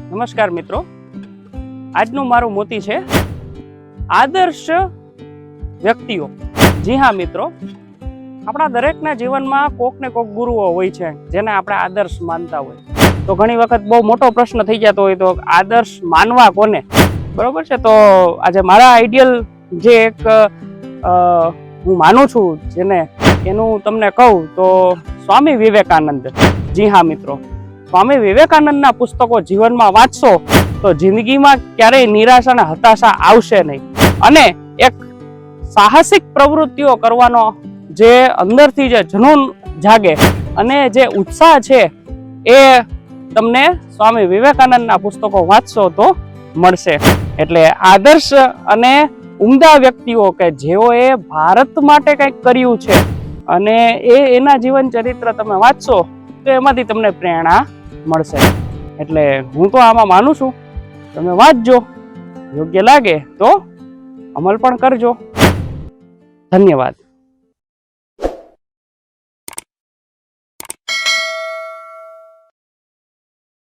નમસ્કાર મિત્રો, આજનું મારું મોતી છે આદર્શ વ્યક્તિઓ। જી હા મિત્રો, આપણા દરેકના જીવનમાં કોક ને કોક ગુરુઓ હોય છે જેને આપણે આદર્શ માનતા હોય। તો ઘણી વખત બહુ મોટો પ્રશ્ન થઈ જતો હોય તો આદર્શ માનવા કોને, બરોબર છે। તો આજે મારા આઈડિયલ જે એક હું માનું છું જેને એનું તમને કહું તો સ્વામી વિવેકાનંદ। જી હા મિત્રો, સ્વામી વિવેકાનંદના પુસ્તકો જીવનમાં વાંચશો તો જિંદગીમાં ક્યારેય નિરાશા અને હતાશા આવશે નહીં, અને એક સાહસિક પ્રવૃત્તિઓ કરવાનો જે અંદરથી જે જનૂન જાગે અને જે ઉત્સાહ છે એ તમને સ્વામી વિવેકાનંદના પુસ્તકો વાંચશો તો મળશે। એટલે આદર્શ અને ઉમદા વ્યક્તિઓ કે જેઓએ ભારત માટે કંઈક કર્યું છે અને એના જીવન ચરિત્ર તમે વાંચશો તો એમાંથી તમને પ્રેરણા મળશે। એટલે હું તો આમાં માનું છું, તમે વાંચજો, યોગ્ય લાગે તો અમલ પણ કરજો। ધન્યવાદ।